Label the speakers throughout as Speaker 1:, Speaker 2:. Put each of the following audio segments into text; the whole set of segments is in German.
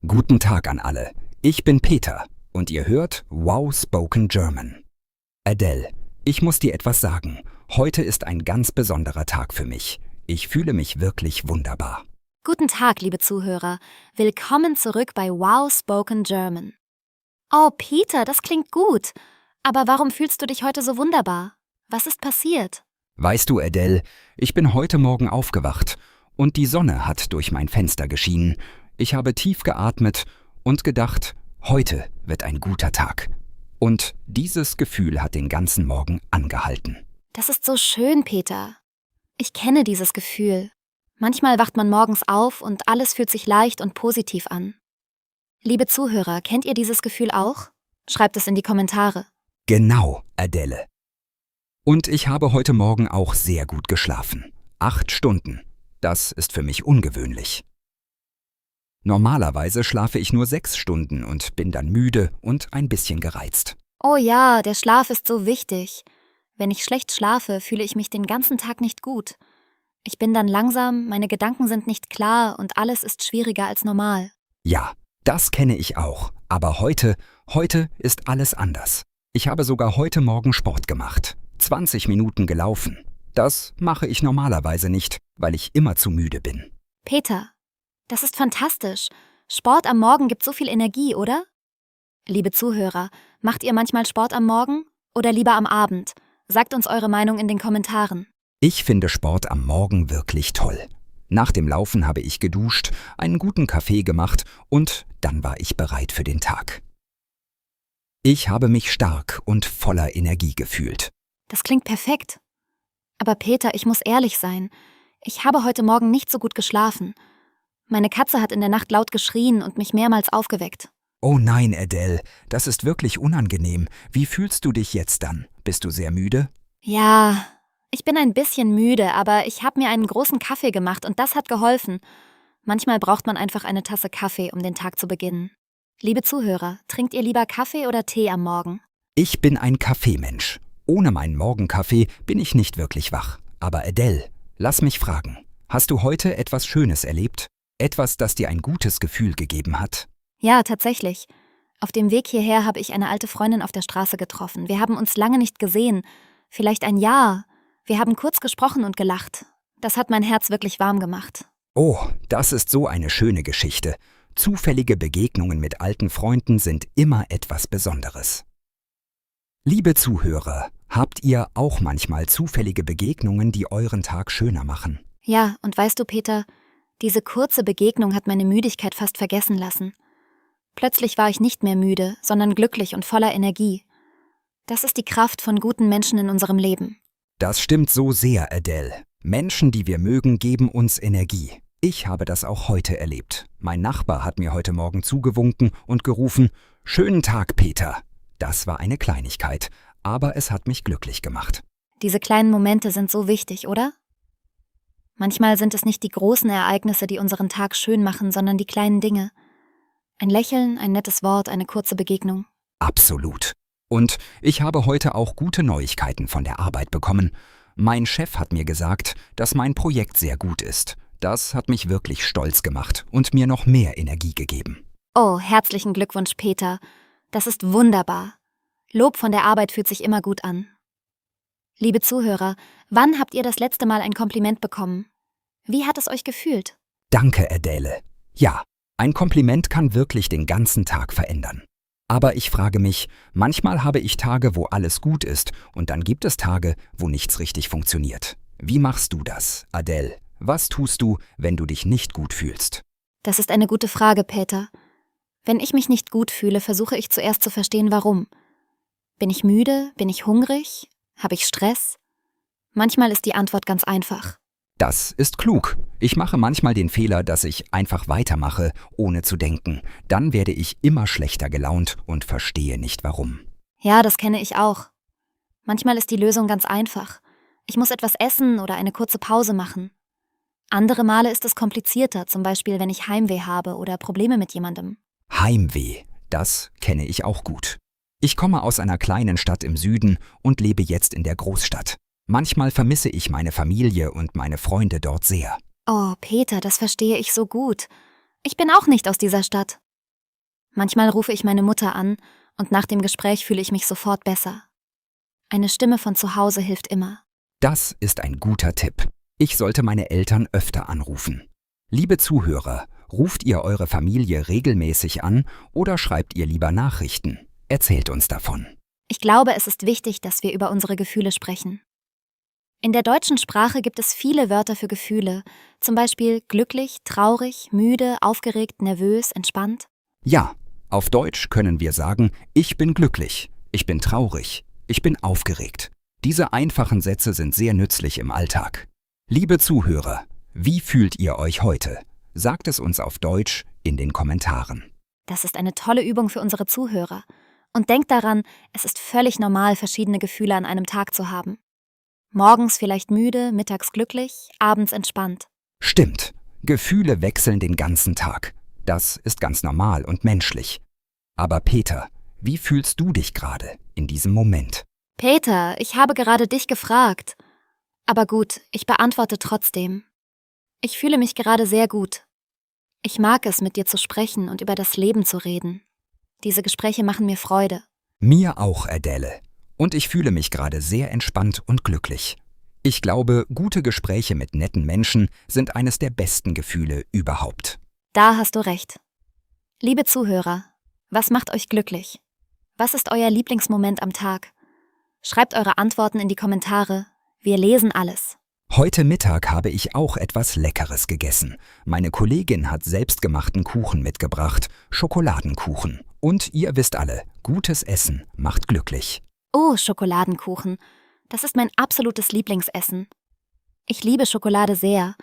Speaker 1: Guten Tag an alle. Ich bin Peter und ihr hört Wow Spoken German. Adele, ich muss dir etwas sagen. Heute ist ein ganz besonderer Tag für mich. Ich fühle mich wirklich wunderbar.
Speaker 2: Guten Tag, liebe Zuhörer. Willkommen zurück bei Wow Spoken German. Oh, Peter, das klingt gut. Aber warum fühlst du dich heute so wunderbar? Was ist passiert?
Speaker 1: Weißt du, Adele, ich bin heute Morgen aufgewacht und die Sonne hat durch mein Fenster geschienen. Ich habe tief geatmet und gedacht, heute wird ein guter Tag. Und dieses Gefühl hat den ganzen Morgen angehalten.
Speaker 2: Das ist so schön, Peter. Ich kenne dieses Gefühl. Manchmal wacht man morgens auf und alles fühlt sich leicht und positiv an. Liebe Zuhörer, kennt ihr dieses Gefühl auch? Schreibt es in die Kommentare.
Speaker 1: Genau, Adele. Und ich habe heute Morgen auch sehr gut geschlafen. 8 Stunden. Das ist für mich ungewöhnlich. Normalerweise schlafe ich nur 6 Stunden und bin dann müde und ein bisschen gereizt.
Speaker 2: Oh ja, der Schlaf ist so wichtig. Wenn ich schlecht schlafe, fühle ich mich den ganzen Tag nicht gut. Ich bin dann langsam, meine Gedanken sind nicht klar und alles ist schwieriger als normal.
Speaker 1: Ja, das kenne ich auch. Aber heute ist alles anders. Ich habe sogar heute Morgen Sport gemacht. 20 Minuten gelaufen. Das mache ich normalerweise nicht, weil ich immer zu müde bin.
Speaker 2: Peter, das ist fantastisch. Sport am Morgen gibt so viel Energie, oder? Liebe Zuhörer, macht ihr manchmal Sport am Morgen oder lieber am Abend? Sagt uns eure Meinung in den Kommentaren.
Speaker 1: Ich finde Sport am Morgen wirklich toll. Nach dem Laufen habe ich geduscht, einen guten Kaffee gemacht und dann war ich bereit für den Tag. Ich habe mich stark und voller Energie gefühlt.
Speaker 2: Das klingt perfekt. Aber Peter, ich muss ehrlich sein. Ich habe heute Morgen nicht so gut geschlafen. Meine Katze hat in der Nacht laut geschrien und mich mehrmals aufgeweckt.
Speaker 1: Oh nein, Adele, das ist wirklich unangenehm. Wie fühlst du dich jetzt dann? Bist du sehr müde?
Speaker 2: Ja, ich bin ein bisschen müde, aber ich habe mir einen großen Kaffee gemacht und das hat geholfen. Manchmal braucht man einfach eine Tasse Kaffee, um den Tag zu beginnen. Liebe Zuhörer, trinkt ihr lieber Kaffee oder Tee am Morgen?
Speaker 1: Ich bin ein Kaffeemensch. Ohne meinen Morgenkaffee bin ich nicht wirklich wach. Aber Adele, lass mich fragen. Hast du heute etwas Schönes erlebt? Etwas, das dir ein gutes Gefühl gegeben hat?
Speaker 2: Ja, tatsächlich. Auf dem Weg hierher habe ich eine alte Freundin auf der Straße getroffen. Wir haben uns lange nicht gesehen. Vielleicht ein Jahr. Wir haben kurz gesprochen und gelacht. Das hat mein Herz wirklich warm gemacht.
Speaker 1: Oh, das ist so eine schöne Geschichte. Zufällige Begegnungen mit alten Freunden sind immer etwas Besonderes. Liebe Zuhörer, habt ihr auch manchmal zufällige Begegnungen, die euren Tag schöner machen?
Speaker 2: Ja, und weißt du, Peter, diese kurze Begegnung hat meine Müdigkeit fast vergessen lassen. Plötzlich war ich nicht mehr müde, sondern glücklich und voller Energie. Das ist die Kraft von guten Menschen in unserem Leben.
Speaker 1: Das stimmt so sehr, Adele. Menschen, die wir mögen, geben uns Energie. Ich habe das auch heute erlebt. Mein Nachbar hat mir heute Morgen zugewunken und gerufen, »Schönen Tag, Peter!« Das war eine Kleinigkeit, aber es hat mich glücklich gemacht.
Speaker 2: Diese kleinen Momente sind so wichtig, oder? Manchmal sind es nicht die großen Ereignisse, die unseren Tag schön machen, sondern die kleinen Dinge. Ein Lächeln, ein nettes Wort, eine kurze Begegnung.
Speaker 1: Absolut. Und ich habe heute auch gute Neuigkeiten von der Arbeit bekommen. Mein Chef hat mir gesagt, dass mein Projekt sehr gut ist. Das hat mich wirklich stolz gemacht und mir noch mehr Energie gegeben.
Speaker 2: Oh, herzlichen Glückwunsch, Peter. Das ist wunderbar. Lob von der Arbeit fühlt sich immer gut an. Liebe Zuhörer, wann habt ihr das letzte Mal ein Kompliment bekommen? Wie hat es euch gefühlt?
Speaker 1: Danke, Adele. Ja, ein Kompliment kann wirklich den ganzen Tag verändern. Aber ich frage mich, manchmal habe ich Tage, wo alles gut ist und dann gibt es Tage, wo nichts richtig funktioniert. Wie machst du das, Adele? Was tust du, wenn du dich nicht gut fühlst?
Speaker 2: Das ist eine gute Frage, Peter. Wenn ich mich nicht gut fühle, versuche ich zuerst zu verstehen, warum. Bin ich müde? Bin ich hungrig? Habe ich Stress? Manchmal ist die Antwort ganz einfach.
Speaker 1: Das ist klug. Ich mache manchmal den Fehler, dass ich einfach weitermache, ohne zu denken. Dann werde ich immer schlechter gelaunt und verstehe nicht warum.
Speaker 2: Ja, das kenne ich auch. Manchmal ist die Lösung ganz einfach. Ich muss etwas essen oder eine kurze Pause machen. Andere Male ist es komplizierter, zum Beispiel wenn ich Heimweh habe oder Probleme mit jemandem.
Speaker 1: Heimweh, das kenne ich auch gut. Ich komme aus einer kleinen Stadt im Süden und lebe jetzt in der Großstadt. Manchmal vermisse ich meine Familie und meine Freunde dort sehr.
Speaker 2: Oh, Peter, das verstehe ich so gut. Ich bin auch nicht aus dieser Stadt. Manchmal rufe ich meine Mutter an und nach dem Gespräch fühle ich mich sofort besser. Eine Stimme von zu Hause hilft immer.
Speaker 1: Das ist ein guter Tipp. Ich sollte meine Eltern öfter anrufen. Liebe Zuhörer, ruft ihr eure Familie regelmäßig an oder schreibt ihr lieber Nachrichten? Erzählt uns davon.
Speaker 2: Ich glaube, es ist wichtig, dass wir über unsere Gefühle sprechen. In der deutschen Sprache gibt es viele Wörter für Gefühle, zum Beispiel glücklich, traurig, müde, aufgeregt, nervös, entspannt.
Speaker 1: Ja, auf Deutsch können wir sagen, ich bin glücklich, ich bin traurig, ich bin aufgeregt. Diese einfachen Sätze sind sehr nützlich im Alltag. Liebe Zuhörer, wie fühlt ihr euch heute? Sagt es uns auf Deutsch in den Kommentaren.
Speaker 2: Das ist eine tolle Übung für unsere Zuhörer. Und denkt daran, es ist völlig normal, verschiedene Gefühle an einem Tag zu haben. Morgens vielleicht müde, mittags glücklich, abends entspannt.
Speaker 1: Stimmt, Gefühle wechseln den ganzen Tag. Das ist ganz normal und menschlich. Aber Peter, wie fühlst du dich gerade in diesem Moment?
Speaker 2: Peter, ich habe gerade dich gefragt. Aber gut, ich beantworte trotzdem. Ich fühle mich gerade sehr gut. Ich mag es, mit dir zu sprechen und über das Leben zu reden. Diese Gespräche machen mir Freude.
Speaker 1: Mir auch, Adele. Und ich fühle mich gerade sehr entspannt und glücklich. Ich glaube, gute Gespräche mit netten Menschen sind eines der besten Gefühle überhaupt.
Speaker 2: Da hast du recht. Liebe Zuhörer, was macht euch glücklich? Was ist euer Lieblingsmoment am Tag? Schreibt eure Antworten in die Kommentare. Wir lesen alles.
Speaker 1: Heute Mittag habe ich auch etwas Leckeres gegessen. Meine Kollegin hat selbstgemachten Kuchen mitgebracht, Schokoladenkuchen. Und ihr wisst alle, gutes Essen macht glücklich.
Speaker 2: Oh, Schokoladenkuchen. Das ist mein absolutes Lieblingsessen. Ich liebe Schokolade sehr.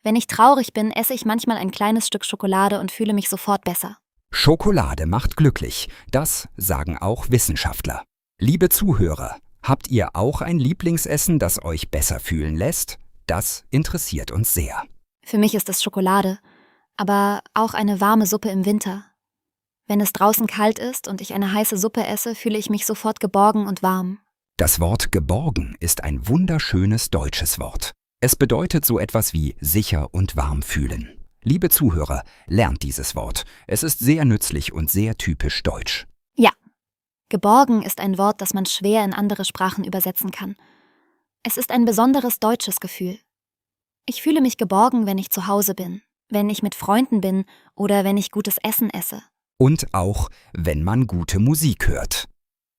Speaker 2: Wenn ich traurig bin, esse ich manchmal ein kleines Stück Schokolade und fühle mich sofort besser.
Speaker 1: Schokolade macht glücklich, das sagen auch Wissenschaftler. Liebe Zuhörer, habt ihr auch ein Lieblingsessen, das euch besser fühlen lässt? Das interessiert uns sehr.
Speaker 2: Für mich ist es Schokolade, aber auch eine warme Suppe im Winter. Wenn es draußen kalt ist und ich eine heiße Suppe esse, fühle ich mich sofort geborgen und warm.
Speaker 1: Das Wort geborgen ist ein wunderschönes deutsches Wort. Es bedeutet so etwas wie sicher und warm fühlen. Liebe Zuhörer, lernt dieses Wort. Es ist sehr nützlich und sehr typisch deutsch.
Speaker 2: Ja, geborgen ist ein Wort, das man schwer in andere Sprachen übersetzen kann. Es ist ein besonderes deutsches Gefühl. Ich fühle mich geborgen, wenn ich zu Hause bin, wenn ich mit Freunden bin oder wenn ich gutes Essen esse.
Speaker 1: Und auch, wenn man gute Musik hört.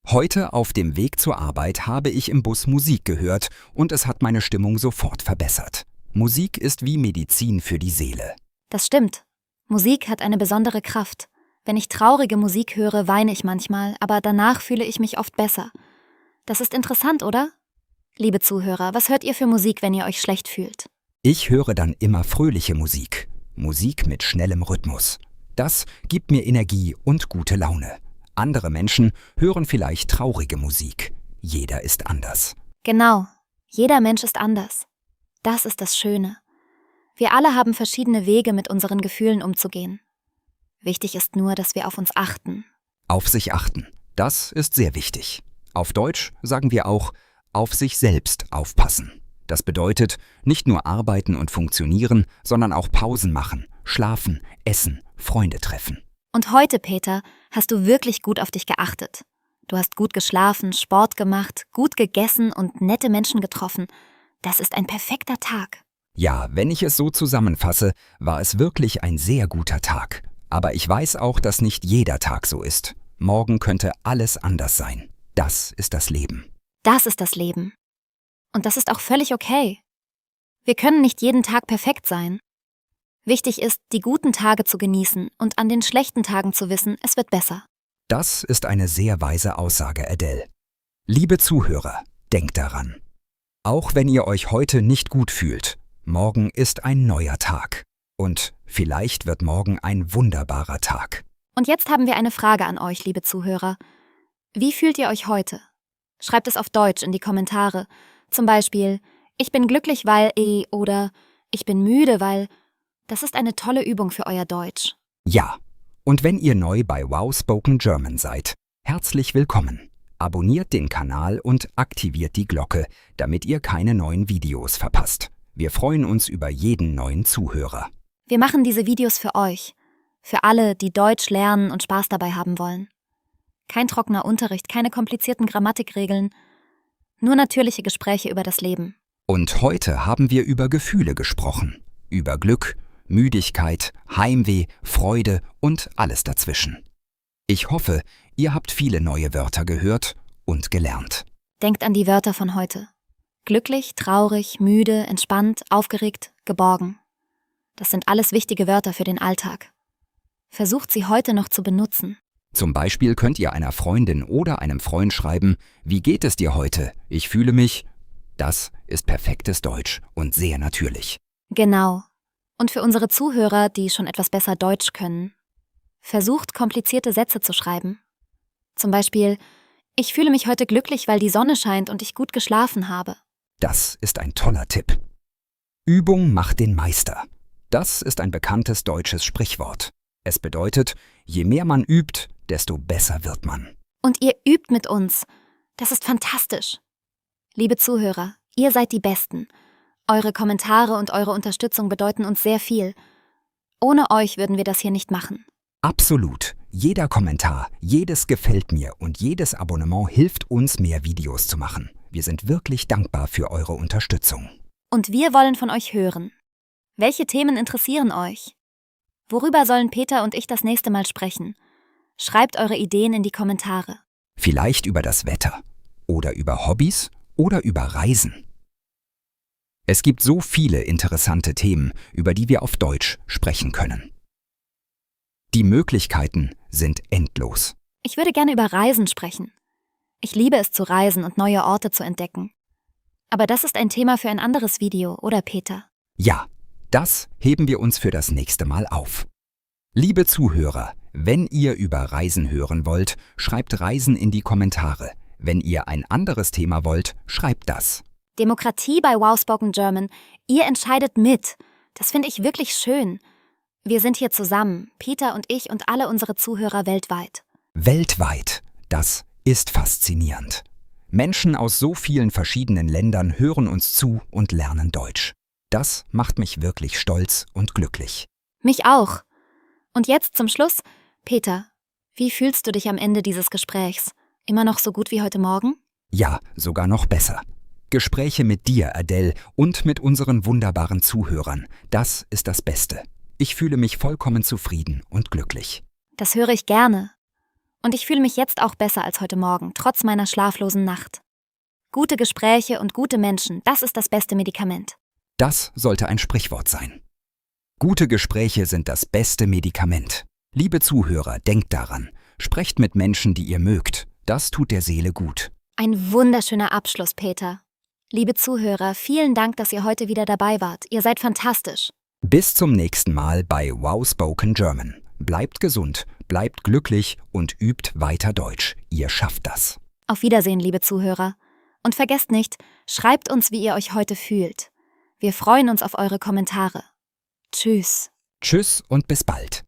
Speaker 1: Heute auf dem Weg zur Arbeit habe ich im Bus Musik gehört und es hat meine Stimmung sofort verbessert. Musik ist wie Medizin für die Seele.
Speaker 2: Das stimmt. Musik hat eine besondere Kraft. Wenn ich traurige Musik höre, weine ich manchmal, aber danach fühle ich mich oft besser. Das ist interessant, oder? Liebe Zuhörer, was hört ihr für Musik, wenn ihr euch schlecht fühlt?
Speaker 1: Ich höre dann immer fröhliche Musik. Musik mit schnellem Rhythmus. Das gibt mir Energie und gute Laune. Andere Menschen hören vielleicht traurige Musik. Jeder ist anders.
Speaker 2: Genau, jeder Mensch ist anders. Das ist das Schöne. Wir alle haben verschiedene Wege, mit unseren Gefühlen umzugehen. Wichtig ist nur, dass wir auf uns achten.
Speaker 1: Auf sich achten, das ist sehr wichtig. Auf Deutsch sagen wir auch, auf sich selbst aufpassen. Das bedeutet, nicht nur arbeiten und funktionieren, sondern auch Pausen machen, schlafen, essen, Freunde treffen.
Speaker 2: Und heute, Peter, hast du wirklich gut auf dich geachtet. Du hast gut geschlafen, Sport gemacht, gut gegessen und nette Menschen getroffen. Das ist ein perfekter Tag.
Speaker 1: Ja, wenn ich es so zusammenfasse, war es wirklich ein sehr guter Tag. Aber ich weiß auch, dass nicht jeder Tag so ist. Morgen könnte alles anders sein. Das ist das Leben.
Speaker 2: Das ist das Leben. Und das ist auch völlig okay. Wir können nicht jeden Tag perfekt sein. Wichtig ist, die guten Tage zu genießen und an den schlechten Tagen zu wissen, es wird besser.
Speaker 1: Das ist eine sehr weise Aussage, Adele. Liebe Zuhörer, denkt daran. Auch wenn ihr euch heute nicht gut fühlt, morgen ist ein neuer Tag. Und vielleicht wird morgen ein wunderbarer Tag.
Speaker 2: Und jetzt haben wir eine Frage an euch, liebe Zuhörer. Wie fühlt ihr euch heute? Schreibt es auf Deutsch in die Kommentare. Zum Beispiel, ich bin glücklich, weil oder ich bin müde, weil... Das ist eine tolle Übung für euer Deutsch.
Speaker 1: Ja, und wenn ihr neu bei Wow Spoken German seid, herzlich willkommen. Abonniert den Kanal und aktiviert die Glocke, damit ihr keine neuen Videos verpasst. Wir freuen uns über jeden neuen Zuhörer.
Speaker 2: Wir machen diese Videos für euch. Für alle, die Deutsch lernen und Spaß dabei haben wollen. Kein trockener Unterricht, keine komplizierten Grammatikregeln, nur natürliche Gespräche über das Leben.
Speaker 1: Und heute haben wir über Gefühle gesprochen. Über Glück, Müdigkeit, Heimweh, Freude und alles dazwischen. Ich hoffe, ihr habt viele neue Wörter gehört und gelernt.
Speaker 2: Denkt an die Wörter von heute. Glücklich, traurig, müde, entspannt, aufgeregt, geborgen. Das sind alles wichtige Wörter für den Alltag. Versucht sie heute noch zu benutzen.
Speaker 1: Zum Beispiel könnt ihr einer Freundin oder einem Freund schreiben: Wie geht es dir heute? Ich fühle mich. Das ist perfektes Deutsch und sehr natürlich.
Speaker 2: Genau. Und für unsere Zuhörer, die schon etwas besser Deutsch können, versucht, komplizierte Sätze zu schreiben. Zum Beispiel: Ich fühle mich heute glücklich, weil die Sonne scheint und ich gut geschlafen habe.
Speaker 1: Das ist ein toller Tipp. Übung macht den Meister. Das ist ein bekanntes deutsches Sprichwort. Es bedeutet, je mehr man übt, desto besser wird man.
Speaker 2: Und ihr übt mit uns. Das ist fantastisch. Liebe Zuhörer, ihr seid die Besten. Eure Kommentare und eure Unterstützung bedeuten uns sehr viel. Ohne euch würden wir das hier nicht machen.
Speaker 1: Absolut. Jeder Kommentar, jedes Gefällt mir und jedes Abonnement hilft uns, mehr Videos zu machen. Wir sind wirklich dankbar für eure Unterstützung.
Speaker 2: Und wir wollen von euch hören. Welche Themen interessieren euch? Worüber sollen Peter und ich das nächste Mal sprechen? Schreibt eure Ideen in die Kommentare.
Speaker 1: Vielleicht über das Wetter oder über Hobbys oder über Reisen. Es gibt so viele interessante Themen, über die wir auf Deutsch sprechen können. Die Möglichkeiten sind endlos.
Speaker 2: Ich würde gerne über Reisen sprechen. Ich liebe es zu reisen und neue Orte zu entdecken. Aber das ist ein Thema für ein anderes Video, oder Peter?
Speaker 1: Ja, das heben wir uns für das nächste Mal auf. Liebe Zuhörer, wenn ihr über Reisen hören wollt, schreibt Reisen in die Kommentare. Wenn ihr ein anderes Thema wollt, schreibt das.
Speaker 2: Demokratie bei Wow Spoken German. Ihr entscheidet mit. Das finde ich wirklich schön. Wir sind hier zusammen, Peter und ich und alle unsere Zuhörer weltweit.
Speaker 1: Weltweit, das ist faszinierend. Menschen aus so vielen verschiedenen Ländern hören uns zu und lernen Deutsch. Das macht mich wirklich stolz und glücklich.
Speaker 2: Mich auch. Und jetzt zum Schluss, Peter, wie fühlst du dich am Ende dieses Gesprächs? Immer noch so gut wie heute Morgen?
Speaker 1: Ja, sogar noch besser. Gespräche mit dir, Adele, und mit unseren wunderbaren Zuhörern, das ist das Beste. Ich fühle mich vollkommen zufrieden und glücklich.
Speaker 2: Das höre ich gerne. Und ich fühle mich jetzt auch besser als heute Morgen, trotz meiner schlaflosen Nacht. Gute Gespräche und gute Menschen, das ist das beste Medikament.
Speaker 1: Das sollte ein Sprichwort sein. Gute Gespräche sind das beste Medikament. Liebe Zuhörer, denkt daran. Sprecht mit Menschen, die ihr mögt. Das tut der Seele gut.
Speaker 2: Ein wunderschöner Abschluss, Peter. Liebe Zuhörer, vielen Dank, dass ihr heute wieder dabei wart. Ihr seid fantastisch.
Speaker 1: Bis zum nächsten Mal bei Wow Spoken German. Bleibt gesund, bleibt glücklich und übt weiter Deutsch. Ihr schafft das.
Speaker 2: Auf Wiedersehen, liebe Zuhörer. Und vergesst nicht, schreibt uns, wie ihr euch heute fühlt. Wir freuen uns auf eure Kommentare. Tschüss.
Speaker 1: Tschüss und bis bald.